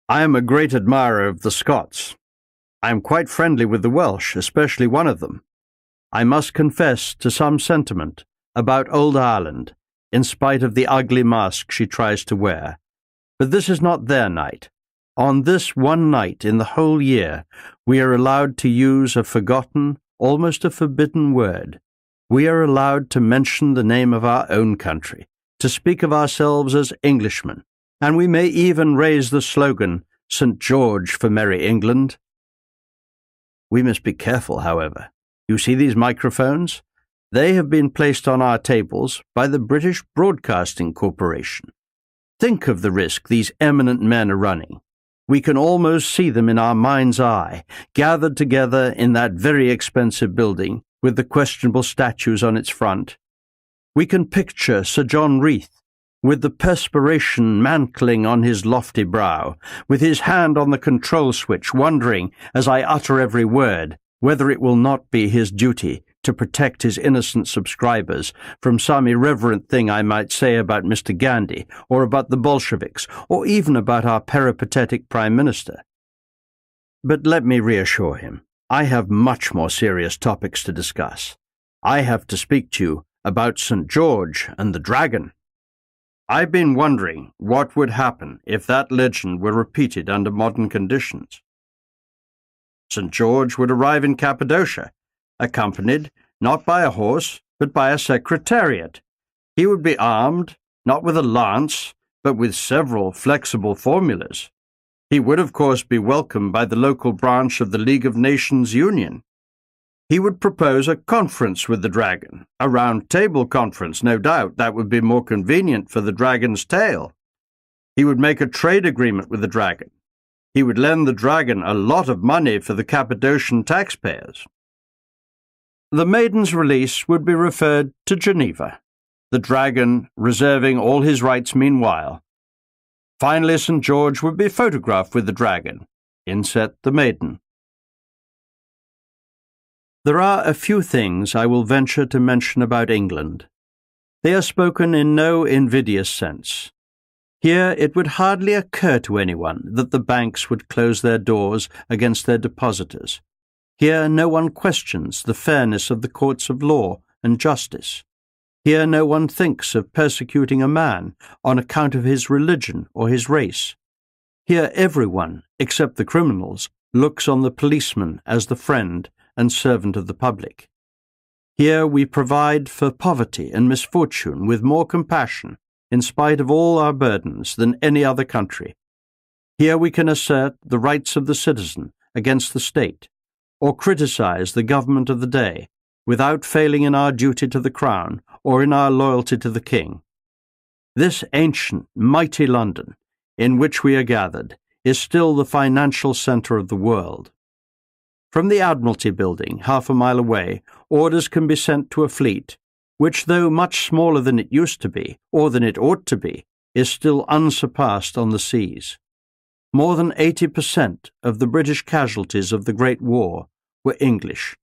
I am a great admirer of the Scots. I am quite friendly with the Welsh, especially one of them. I must confess to some sentiment about old Ireland, in spite of the ugly mask she tries to wear. But this is not their night. On this one night in the whole year, we are allowed to use a forgotten, almost a forbidden word. We are allowed to mention the name of our own country, to speak of ourselves as Englishmen, and we may even raise the slogan, St. George for Merry England. We must be careful, however. You see these microphones? They have been placed on our tables by the British Broadcasting Corporation. Think of the risk these eminent men are running. We can almost see them in our mind's eye, gathered together in that very expensive building with the questionable statues on its front. We can picture Sir John Reith, with the perspiration mantling on his lofty brow, with his hand on the control switch, wondering, as I utter every word, whether it will not be his duty to protect his innocent subscribers from some irreverent thing I might say about Mr. Gandhi, or about the Bolsheviks, or even about our peripatetic Prime Minister. But let me reassure him, I have much more serious topics to discuss. I have to speak to you about St. George and the Dragon. I've been wondering what would happen if that legend were repeated under modern conditions. St. George would arrive in Cappadocia, accompanied not by a horse, but by a secretariat. He would be armed, not with a lance, but with several flexible formulas. He would, of course, be welcomed by the local branch of the League of Nations Union. He would propose a conference with the Dragon, a round-table conference, no doubt. That would be more convenient for the Dragon's tail. He would make a trade agreement with the Dragon. He would lend the Dragon a lot of money for the Cappadocian taxpayers. The maiden's release would be referred to Geneva, the Dragon reserving all his rights meanwhile. Finally, St. George would be photographed with the Dragon. Inset the maiden. There are a few things I will venture to mention about England. They are spoken in no invidious sense. Here it would hardly occur to anyone that the banks would close their doors against their depositors. Here no one questions the fairness of the courts of law and justice. Here no one thinks of persecuting a man on account of his religion or his race. Here everyone, except the criminals, looks on the policeman as the friend and servant of the public. Here we provide for poverty and misfortune with more compassion, in spite of all our burdens, than any other country. Here we can assert the rights of the citizen against the state, or criticize the government of the day, without failing in our duty to the Crown or in our loyalty to the King. This ancient, mighty London, in which we are gathered, is still the financial centre of the world. From the Admiralty Building, half a mile away, orders can be sent to a fleet, which, though much smaller than it used to be, or than it ought to be, is still unsurpassed on the seas. More than 80% of the British casualties of the Great War were English.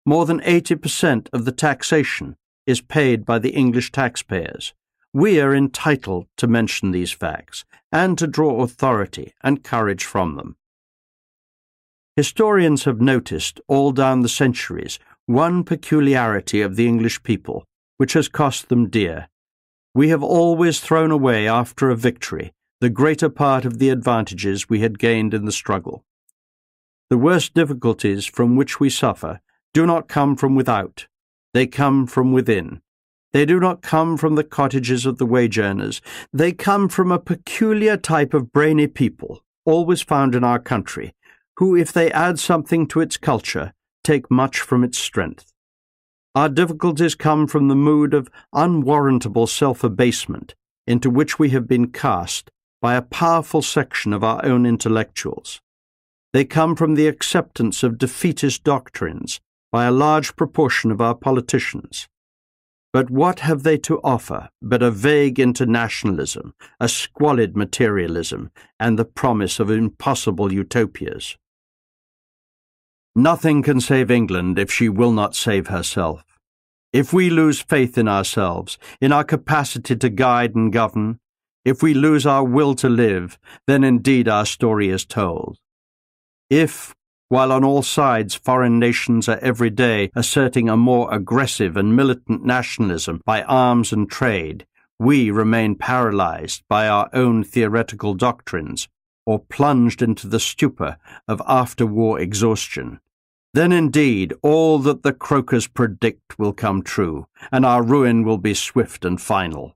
More than 80% of the taxation is paid by the English taxpayers. We are entitled to mention these facts, and to draw authority and courage from them. Historians have noticed, all down the centuries, one peculiarity of the English people, which has cost them dear. We have always thrown away, after a victory, the greater part of the advantages we had gained in the struggle. The worst difficulties from which we suffer do not come from without. They come from within. They do not come from the cottages of the wage earners. They come from a peculiar type of brainy people, always found in our country, who, if they add something to its culture, take much from its strength. Our difficulties come from the mood of unwarrantable self-abasement into which we have been cast by a powerful section of our own intellectuals. They come from the acceptance of defeatist doctrines by a large proportion of our politicians. But what have they to offer but a vague internationalism, a squalid materialism, and the promise of impossible utopias? Nothing can save England if she will not save herself. If we lose faith in ourselves, in our capacity to guide and govern, If we lose our will to live, then indeed our story is told. If, while on all sides foreign nations are every day asserting a more aggressive and militant nationalism by arms and trade, we remain paralyzed by our own theoretical doctrines, or plunged into the stupor of after-war exhaustion, then indeed all that the croakers predict will come true, and our ruin will be swift and final.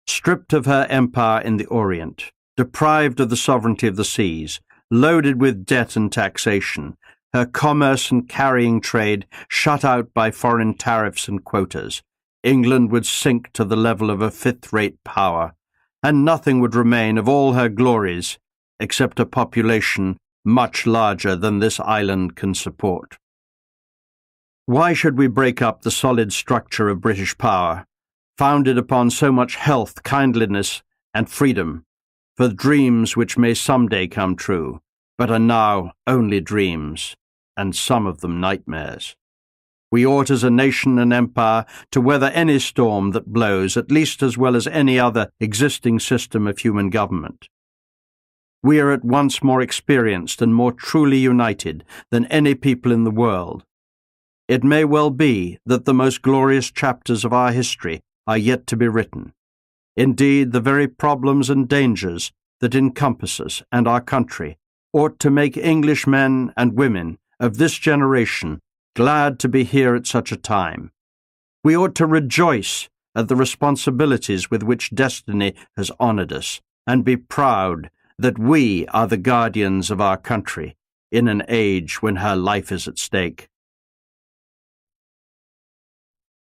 Stripped of her empire in the Orient, deprived of the sovereignty of the seas, loaded with debt and taxation, her commerce and carrying trade shut out by foreign tariffs and quotas, England would sink to the level of a fifth-rate power, and nothing would remain of all her glories except a population much larger than this island can support. Why should we break up the solid structure of British power, founded upon so much health, kindliness, and freedom, for dreams which may some day come true, but are now only dreams, and some of them nightmares? We ought as a nation and empire to weather any storm that blows, at least as well as any other existing system of human government. We are at once more experienced and more truly united than any people in the world. It may well be that the most glorious chapters of our history are yet to be written. Indeed, the very problems and dangers that encompass us and our country ought to make English men and women of this generation glad to be here at such a time. We ought to rejoice at the responsibilities with which destiny has honored us, and be proud that we are the guardians of our country in an age when her life is at stake.